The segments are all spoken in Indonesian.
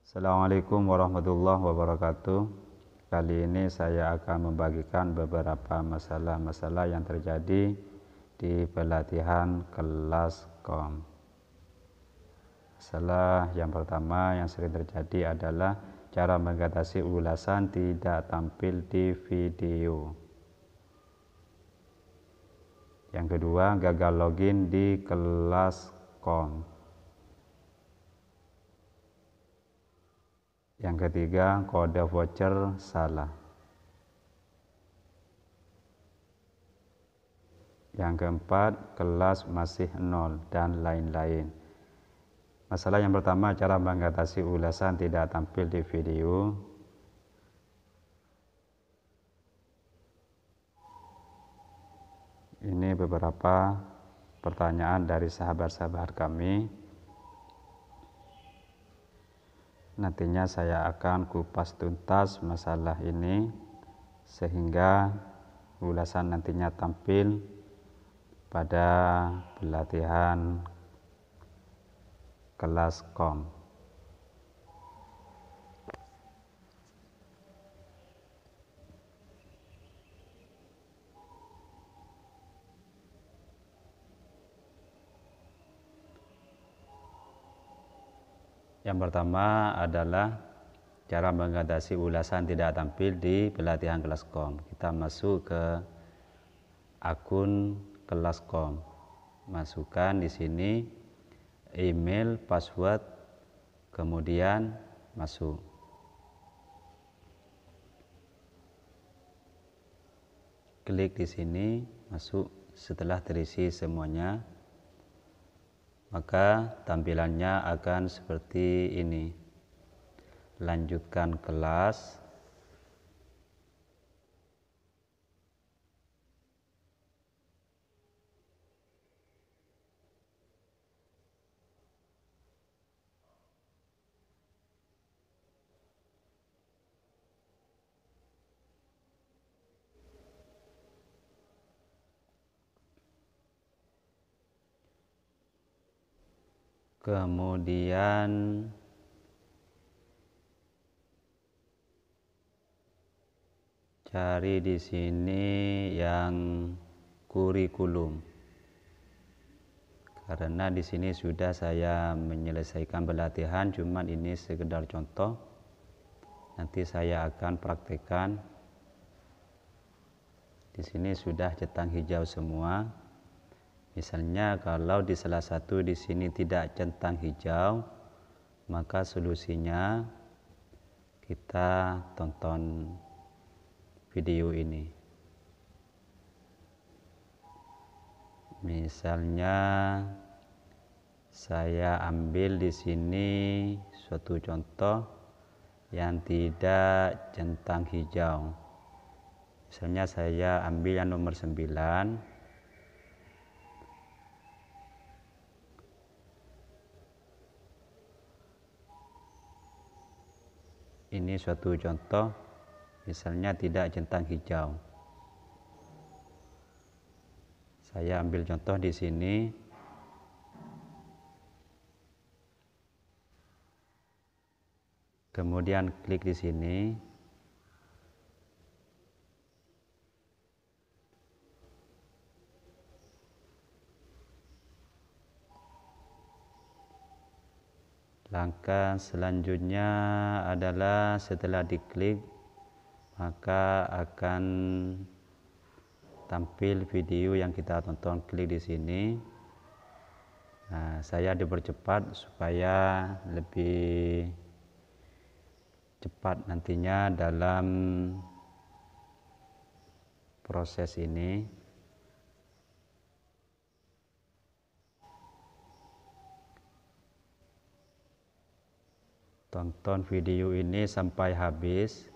Assalamualaikum warahmatullahi wabarakatuh. Kali ini saya akan membagikan beberapa masalah-masalah yang terjadi di pelatihan kelas KOM. Masalah yang pertama yang sering terjadi adalah cara mengatasi ulasan tidak tampil di video. Yang kedua, gagal login di kelas KOM. Yang ketiga, kode voucher salah. Yang keempat, kelas masih nol, dan lain-lain. Masalah yang pertama, cara mengatasi ulasan tidak tampil di video. Ini beberapa pertanyaan dari sahabat-sahabat kami. Nantinya saya akan kupas tuntas masalah ini sehingga ulasan nantinya tampil pada pelatihan kelas KOM. Yang pertama adalah cara mengatasi ulasan tidak tampil di pelatihan kelas KOM. Kita masuk ke akun kelas KOM. Masukkan di sini email, password, kemudian masuk. Klik di sini, masuk. Setelah terisi semuanya, maka tampilannya akan seperti ini. Lanjutkan kelas. Kemudian cari di sini yang kurikulum. Karena di sini sudah saya menyelesaikan pelatihan, cuman ini sekedar contoh. Nanti saya akan praktekkan. Di sini sudah centang hijau semua. Misalnya kalau di salah satu di sini tidak centang hijau, maka solusinya kita tonton video ini. Misalnya saya ambil di sini suatu contoh yang tidak centang hijau. Misalnya saya ambil yang nomor 9. Ini suatu contoh, misalnya tidak centang hijau. Saya ambil contoh di sini. Kemudian klik di sini. Langkah selanjutnya adalah setelah diklik, maka akan tampil video yang kita tonton. Klik di sini. Nah, saya dipercepat supaya lebih cepat nantinya dalam proses ini. Tonton video ini sampai habis.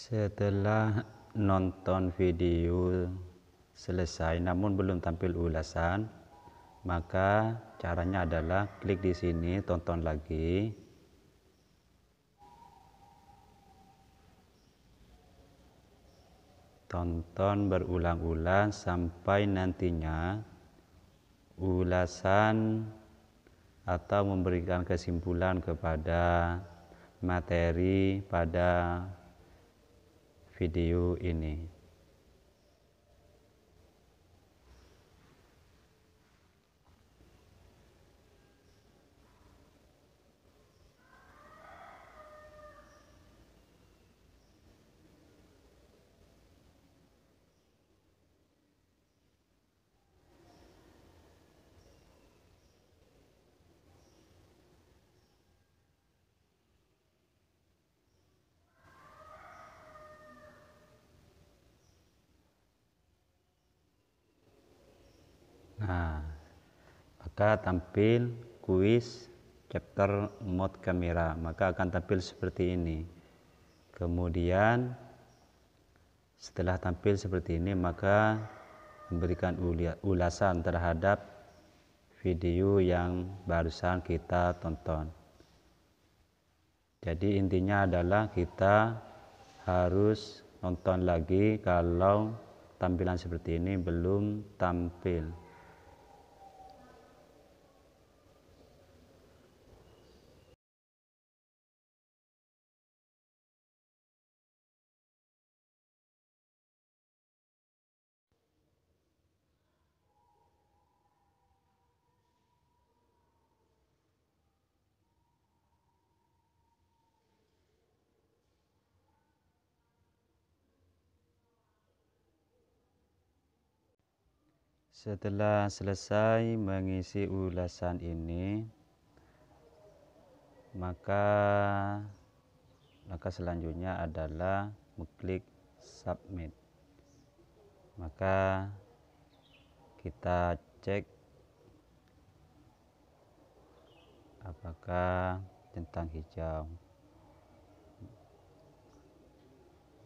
Setelah nonton video selesai namun belum tampil ulasan, maka caranya adalah klik di sini, tonton lagi. Tonton berulang-ulang sampai nantinya ulasan atau memberikan kesimpulan kepada materi pada video ini. Nah, maka tampil kuis chapter mode kamera, maka akan tampil seperti ini. Kemudian setelah tampil seperti ini, maka memberikan ulasan terhadap video yang barusan kita tonton. Jadi intinya adalah kita harus nonton lagi kalau tampilan seperti ini belum tampil. Setelah selesai mengisi ulasan ini, maka selanjutnya adalah mengklik submit. Maka kita cek apakah centang hijau.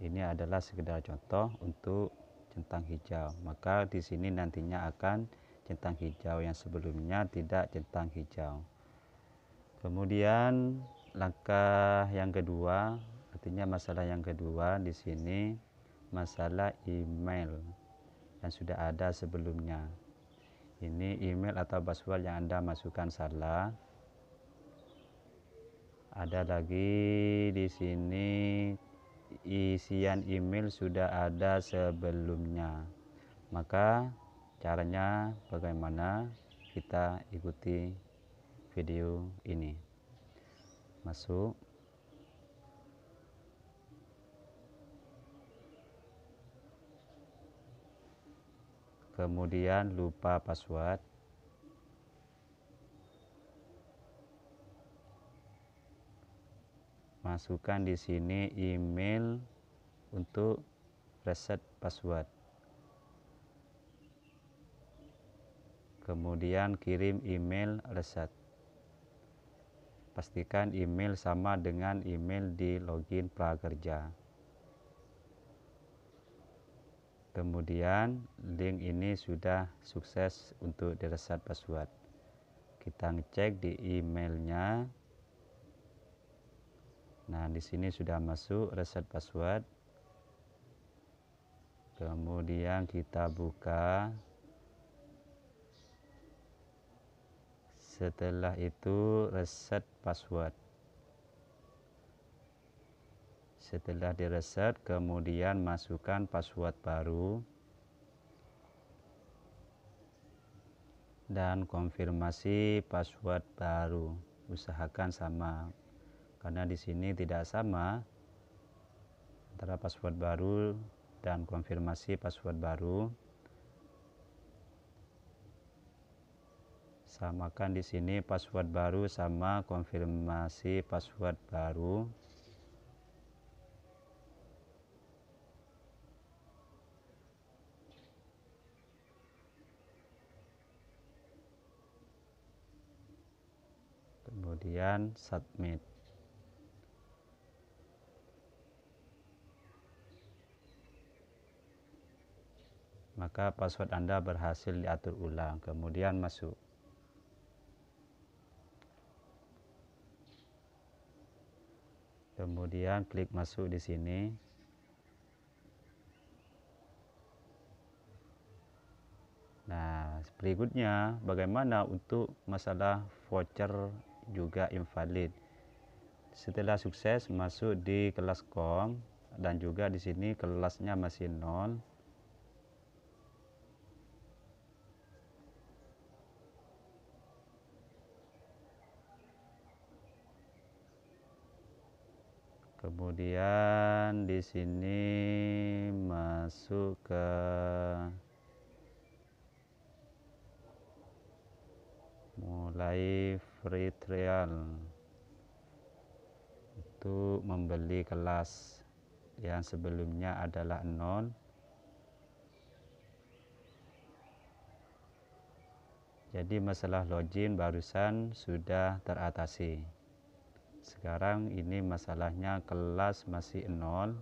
Ini adalah sekedar contoh untuk centang hijau. Maka di sini nantinya akan centang hijau, yang sebelumnya tidak centang hijau. Kemudian langkah yang kedua, artinya masalah yang kedua di sini masalah email yang sudah ada sebelumnya. Ini email atau password yang Anda masukkan salah. Ada lagi di sini isian email sudah ada sebelumnya. Maka caranya bagaimana? Kita ikuti video ini. Masuk. Kemudian lupa password. Masukkan di sini email untuk reset password. Kemudian kirim email reset. Pastikan email sama dengan email di login prakerja. Kemudian link ini sudah sukses untuk direset password. Kita ngecek di emailnya. Nah, di sini sudah masuk reset password. Kemudian kita buka. Setelah itu reset password. Setelah direset, kemudian masukkan password baru dan konfirmasi password baru. Usahakan sama, karena di sini tidak sama antara password baru dan konfirmasi password baru. Samakan di sini password baru sama konfirmasi password baru. Kemudian submit. maka password Anda berhasil diatur ulang, kemudian masuk. Kemudian klik masuk di sini. Nah, berikutnya bagaimana untuk masalah voucher juga invalid. Setelah sukses masuk di kelas kom dan juga di sini kelasnya masih 0. Kemudian di sini masuk ke mulai free trial untuk membeli kelas yang sebelumnya adalah 0. Jadi masalah login barusan sudah teratasi. Sekarang ini masalahnya kelas masih 0.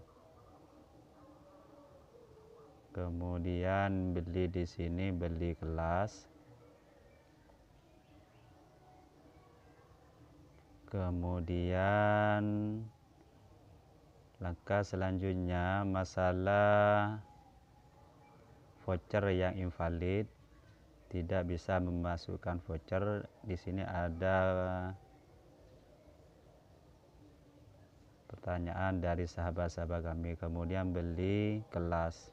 Kemudian beli di sini, beli kelas. Kemudian langkah selanjutnya masalah voucher yang invalid, tidak bisa memasukkan voucher. Di sini ada pertanyaan dari sahabat-sahabat kami. Kemudian beli kelas.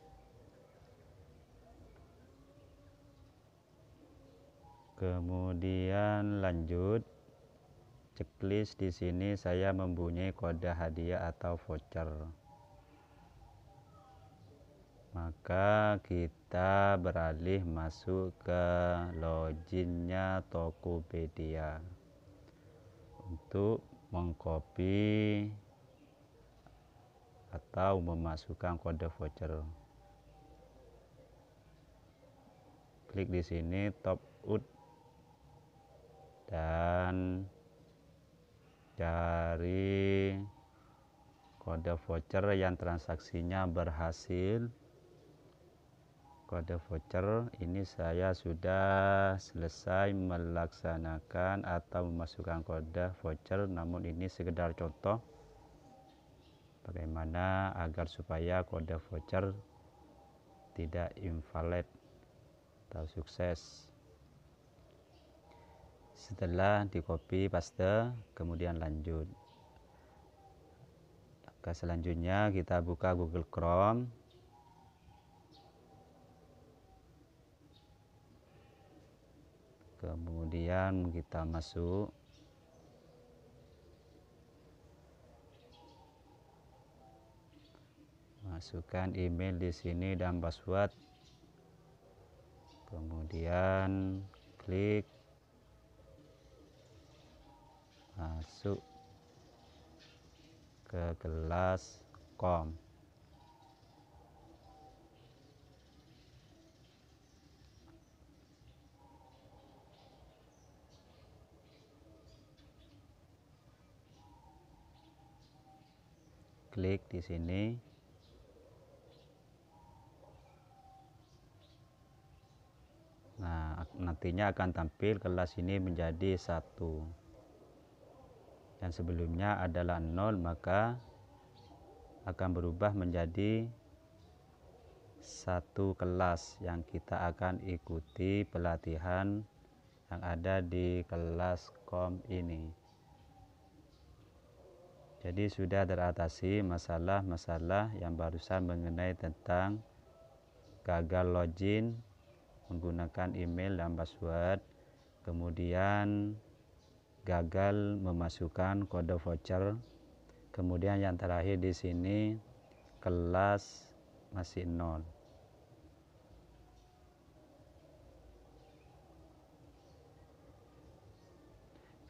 Kemudian lanjut. Checklist di sini saya mempunyai kode hadiah atau voucher. Maka kita beralih masuk ke loginnya Tokopedia untuk mengcopy atau memasukkan kode voucher. Klik di sini top out dan cari kode voucher yang transaksinya berhasil. Kode voucher ini saya sudah selesai melaksanakan atau memasukkan kode voucher, namun ini sekedar contoh bagaimana agar supaya kode voucher tidak invalid atau sukses. Setelah di copy paste, kemudian lanjut. Selanjutnya kita buka Google Chrome. Kemudian kita masuk. Masukkan email di sini dan password. Kemudian klik masuk ke kelas kom. Klik di sini. Nah, nantinya akan tampil kelas ini menjadi 1. Yang sebelumnya adalah 0, maka akan berubah menjadi 1 kelas yang kita akan ikuti pelatihan yang ada di kelas kom ini. Jadi sudah teratasi masalah-masalah yang barusan mengenai tentang gagal login menggunakan email dan password, kemudian gagal memasukkan kode voucher, kemudian yang terakhir di sini kelas masih 0.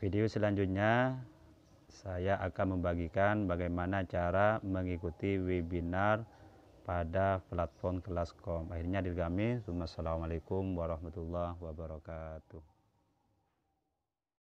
Video selanjutnya saya akan membagikan bagaimana cara mengikuti webinar pada platform kelas kom. Akhirnya dari kami, Assalamualaikum warahmatullahi wabarakatuh.